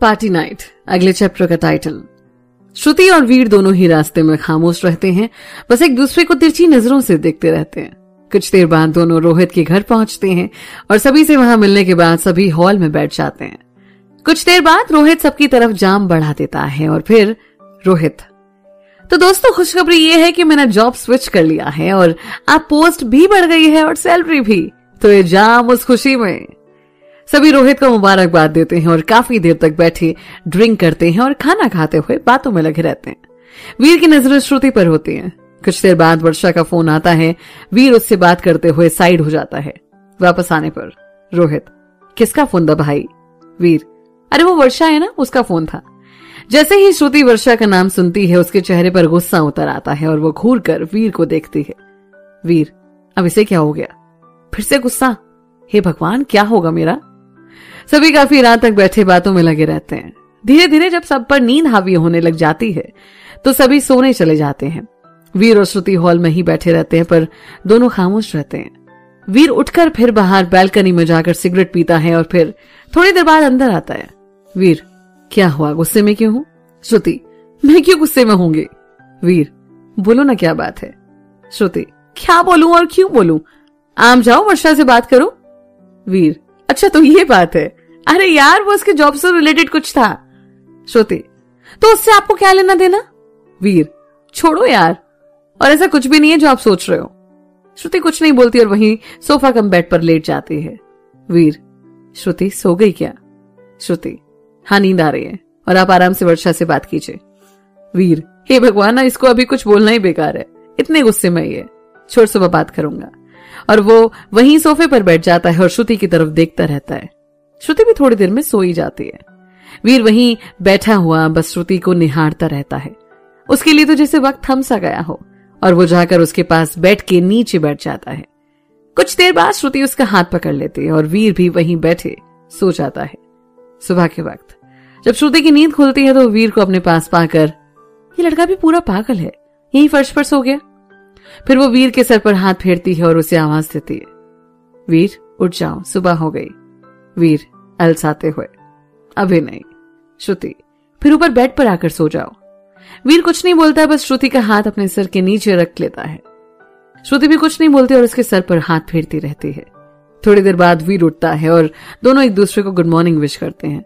Party night अगले chapter का title. श्रुति और वीर दोनों ही रास्ते में खामोश रहते हैं, बस एक दूसरे को तिरछी नजरों से देखते रहते हैं। कुछ देर बाद दोनों रोहित के घर पहुंचते हैं और सभी से वहां मिलने के बाद सभी हॉल में बैठ जाते हैं। कुछ देर बाद रोहित सबकी तरफ जाम बढ़ा देता है और फिर रोहित, तो दोस्तों खुशखबरी ये है कि मैंने जॉब स्विच कर लिया है और आप पोस्ट भी बढ़ गई है और सैलरी भी। तो ये जाम उस खुशी में सभी रोहित को मुबारकबाद देते हैं और काफी देर तक बैठे ड्रिंक करते हैं और खाना खाते हुए बातों में लगे रहते हैं। वीर की नजरें श्रुति पर होती हैं। कुछ देर बाद वर्षा का फोन आता है। वीर उससे बात करते हुए साइड हो जाता है। वापस आने पर रोहित, किसका फोन था भाई? वीर, अरे वो वर्षा है ना, उसका फोन था। जैसे ही श्रुति वर्षा का नाम सुनती है उसके चेहरे पर गुस्सा उतर आता है और वो घूर कर वीर को देखती है। वीर, अब इसे क्या हो गया? फिर से गुस्सा? हे भगवान, क्या होगा मेरा? सभी काफी रात तक बैठे बातों में लगे रहते हैं। धीरे धीरे जब सब पर नींद हावी होने लग जाती है तो सभी सोने चले जाते हैं। वीर और श्रुति हॉल में ही बैठे रहते हैं पर दोनों खामोश रहते हैं। वीर उठकर फिर बाहर बैल्कनी में जाकर सिगरेट पीता है और फिर थोड़ी देर बाद अंदर आता है। वीर, क्या हुआ, गुस्से में क्यों हूं? श्रुति, मैं क्यों गुस्से में होंगी? वीर, बोलो ना क्या बात है? श्रुति, क्या बोलूं और क्यों बोलूं? आम जाओ वर्षा से बात करो। वीर, अच्छा तो ये बात है। अरे यार, वो उसके जॉब से रिलेटेड कुछ था। श्रुति, तो उससे आपको क्या लेना देना? वीर, छोड़ो यार, और ऐसा कुछ भी नहीं है जो आप सोच रहे हो। श्रुति कुछ नहीं बोलती और वहीं सोफा कम बेड पर लेट जाती है। वीर, श्रुति सो गई क्या? श्रुति, हाँ नींद आ रही है और आप आराम से वर्षा से बात कीजिए। वीर, हे भगवान, इसको अभी कुछ बोलना ही बेकार है, इतने गुस्से में ही है, छोड़ सुबह बात करूंगा। और वो वहीं सोफे पर बैठ जाता है और श्रुति की तरफ देखता रहता है। श्रुति भी थोड़ी देर में सो ही जाती है। वीर वहीं बैठा हुआ बस श्रुति को निहारता रहता है। उसके लिए तो जैसे वक्त थम सा गया हो और वो जाकर उसके पास बेड के नीचे बैठ जाता है। कुछ देर बाद श्रुति उसका हाथ पकड़ लेती है और वीर भी वहीं बैठे सो जाता है। सुबह के वक्त जब श्रुति की नींद खुलती है तो वीर को अपने पास पाकर, ये लड़का भी पूरा पागल है, यहीं फर्श पर सो गया। फिर वो वीर के सर पर हाथ फेरती है और उसे आवाज देती है, वीर उठ जाओ, सुबह हो गई। वीर अलसाते हुए, अभी नहीं। श्रुति, फिर ऊपर बेड पर आकर सो जाओ। वीर कुछ नहीं बोलता, बस श्रुति का हाथ अपने सर के नीचे रख लेता है। श्रुति भी कुछ नहीं बोलती और उसके सर पर हाथ फेरती रहती है। थोड़ी देर बाद वीर उठता है और दोनों एक दूसरे को गुड मॉर्निंग विश करते हैं।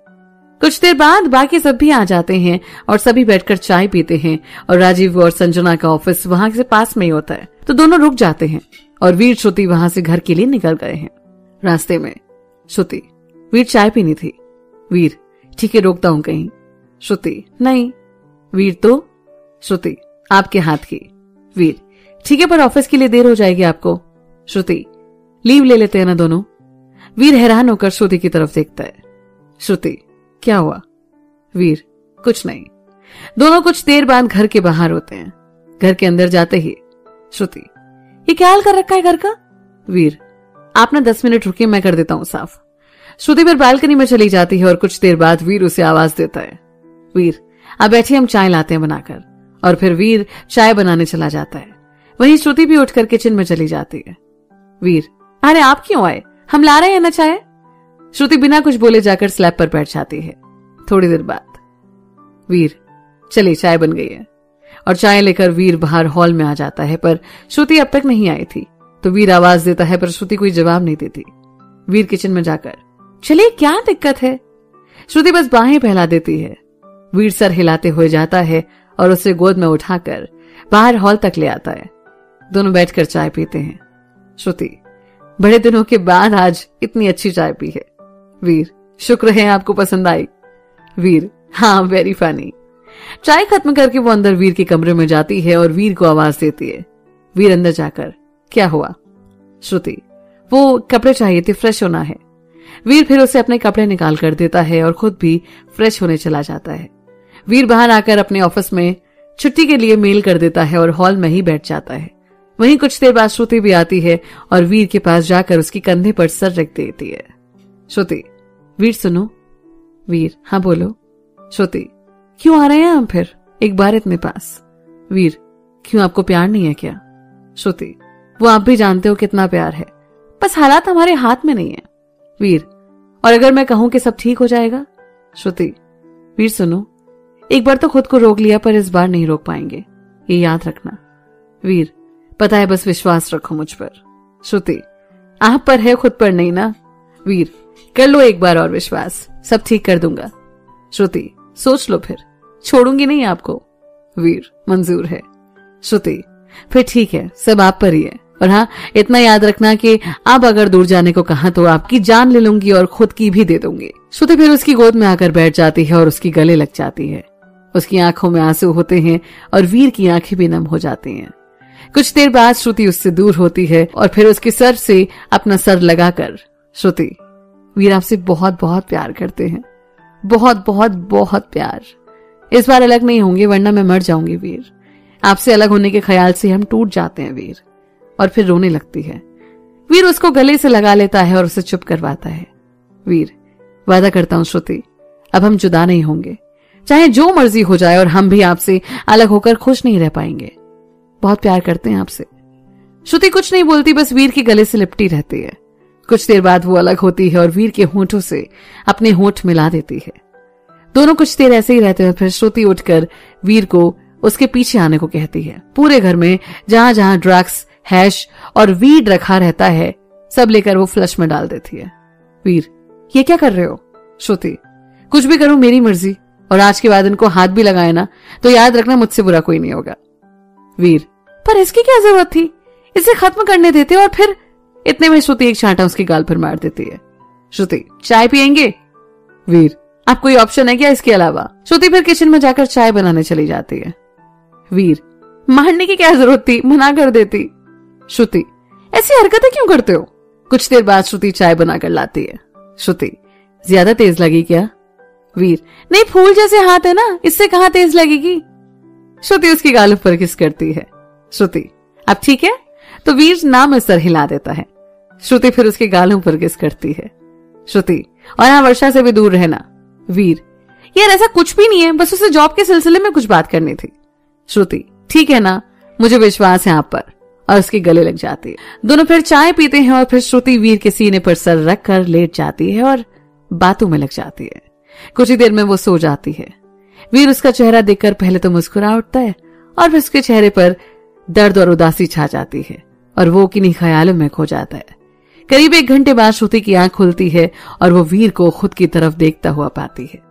कुछ देर बाद बाकी सब भी आ जाते हैं और सभी बैठकर चाय पीते हैं और राजीव और संजना का ऑफिस वहां से पास में ही होता है तो दोनों रुक जाते हैं और वीर श्रुति वहां से घर के लिए निकल गए हैं। रास्ते में श्रुति, वीर चाय पीनी थी। वीर, ठीक है रोकता हूं कहीं। श्रुति, नहीं। वीर, तो? श्रुति, आपके हाथ की। वीर, ठीक है पर ऑफिस के लिए देर हो जाएगी आपको। श्रुति, लीव ले लेते हैं ना दोनों। वीर हैरान होकर श्रुति की तरफ देखता है। श्रुति, क्या हुआ? वीर, कुछ नहीं। दोनों कुछ देर बाद घर के बाहर होते हैं। घर के अंदर जाते ही श्रुति, ये क्या हाल कर रखा है घर का? वीर, आप ना 10 मिनट रुकिए, मैं कर देता हूं साफ। श्रुति फिर बालकनी में चली जाती है और कुछ देर बाद वीर उसे आवाज देता है, वीर आप बैठिए, हम चाय लाते हैं बनाकर। और फिर वीर चाय बनाने चला जाता है। वहीं श्रुति भी उठकर किचन में चली जाती है। वीर, अरे आप क्यों आए, हम ला रहे हैं ना चाय। श्रुति बिना कुछ बोले जाकर स्लैब पर बैठ जाती है। थोड़ी देर बाद वीर, चलिए चाय बन गई है। और चाय लेकर वीर बाहर हॉल में आ जाता है पर श्रुति अब तक नहीं आई थी तो वीर आवाज देता है पर श्रुति कोई जवाब नहीं देती। वीर किचन में जाकर, चलिए क्या दिक्कत है? श्रुति बस बाहें फैला देती है। वीर सर हिलाते हुए जाता है और उसे गोद में उठाकर बाहर हॉल तक ले आता है। दोनों बैठकर चाय पीते हैं। श्रुति, बड़े दिनों के बाद आज इतनी अच्छी चाय पी है। वीर, शुक्र है आपको पसंद आई। वीर, हाँ वेरी फनी। चाय खत्म करके वो अंदर वीर के कमरे में जाती है और वीर को आवाज देती है। वीर अंदर जाकर, क्या हुआ? श्रुति, वो कपड़े चाहिए थे, फ्रेश होना है। वीर फिर उसे अपने कपड़े निकाल कर देता है और खुद भी फ्रेश होने चला जाता है। वीर बाहर आकर अपने ऑफिस में छुट्टी के लिए मेल कर देता है और हॉल में ही बैठ जाता है। वहीं कुछ देर बाद श्रुति भी आती है और वीर के पास जाकर उसकी कंधे पर सर रख देती है। श्रुति, वीर सुनो। वीर, हाँ बोलो। श्रुति, क्यों आ रहे हैं हम फिर एक बार इतने पास? वीर, क्यों आपको प्यार नहीं है क्या? श्रुति, वो आप भी जानते हो कितना प्यार है, बस हालात हमारे हाथ में नहीं है। वीर, और अगर मैं कहूं कि सब ठीक हो जाएगा? श्रुति, वीर सुनो, एक बार तो खुद को रोक लिया पर इस बार नहीं रोक पाएंगे, ये याद रखना। वीर, पता है, बस विश्वास रखो मुझ पर। श्रुति, आप पर है, खुद पर नहीं ना। वीर, कर लो एक बार और विश्वास, सब ठीक कर दूंगा। श्रुति, सोच लो फिर, छोड़ूंगी नहीं आपको। वीर, मंजूर है। श्रुति, फिर ठीक है, सब आप पर ही है। और हाँ, इतना याद रखना कि आप अगर दूर जाने को कहा तो आपकी जान ले लूंगी और खुद की भी दे दूंगी। श्रुति फिर उसकी गोद में आकर बैठ जाती है और उसकी गले लग जाती है। उसकी आंखों में आंसू होते हैं और वीर की आंखें भी नम हो जाती हैं। कुछ देर बाद श्रुति उससे दूर होती है और फिर उसके सर से अपना सर लगाकर, श्रुति, वीर आपसे बहुत बहुत प्यार करते हैं, बहुत बहुत बहुत प्यार। इस बार अलग नहीं होंगे वरना मैं मर जाऊंगी वीर। आपसे अलग होने के ख्याल से हम टूट जाते हैं वीर। और फिर रोने लगती है। वीर उसको गले से लगा लेता है और उसे चुप करवाता है। वीर, वादा करता हूं श्रुति, अब हम जुदा नहीं होंगे, चाहे जो मर्जी हो जाए, और हम भी आपसे अलग होकर खुश नहीं रह पाएंगे। बहुत प्यार करते हैं आपसे। श्रुति कुछ नहीं बोलती, बस वीर के गले से लिपटी रहती है। कुछ देर बाद वो अलग होती है और वीर के होंठों से अपने होंठ मिला देती है। दोनों कुछ देर ऐसे ही रहते हैं। फिर श्रुति उठकर वीर को उसके पीछे आने को कहती है। पूरे घर में जहां जहां ड्रग्स, हैश और वीड रखा रहता है, सब लेकर वो फ्लश में डाल देती है। वीर, ये क्या कर रहे हो? श्रुति, कुछ भी करूं मेरी मर्जी, और आज के बाद इनको हाथ भी लगाए ना तो याद रखना मुझसे बुरा कोई नहीं होगा। वीर, पर इसकी क्या जरूरत थी, इसे खत्म करने देते। और फिर इतने में श्रुति एक छांटा उसके गाल पर मार देती है। श्रुति, चाय पियेंगे? वीर, आप कोई ऑप्शन है क्या इसके अलावा? श्रुति फिर किचन में जाकर चाय बनाने चली जाती है। वीर, मारने की क्या जरूरत थी, मना कर देती। श्रुति, ऐसी हरकतें क्यों करते हो? कुछ देर बाद श्रुति चाय बनाकर लाती है। श्रुति, ज्यादा तेज लगी क्या? वीर, नहीं, फूल जैसे हाथ है ना, इससे कहां तेज लगेगी। श्रुति उसकी गालों पर किस करती है। श्रुति, अब ठीक है? तो वीर नाम में सर हिला देता है। श्रुति फिर उसके गालों पर किस करती है। श्रुति, और हाँ, वर्षा से भी दूर रहना। वीर, यार ऐसा कुछ भी नहीं है, बस उसे जॉब के सिलसिले में कुछ बात करनी थी। श्रुति, ठीक है ना, मुझे विश्वास है आप पर। और उसके गले लग जाती है। दोनों फिर चाय पीते हैं और फिर श्रुति वीर के सीने पर सर रखकर लेट जाती है और बातों में लग जाती है। कुछ ही देर में वो सो जाती है। वीर उसका चेहरा देखकर पहले तो मुस्कुरा उठता है और फिर उसके चेहरे पर दर्द और उदासी छा जाती है और वो किन्हीं ख्यालों में खो जाता है। करीब 1 घंटे बाद श्रुति की आंख खुलती है और वो वीर को खुद की तरफ देखता हुआ पाती है।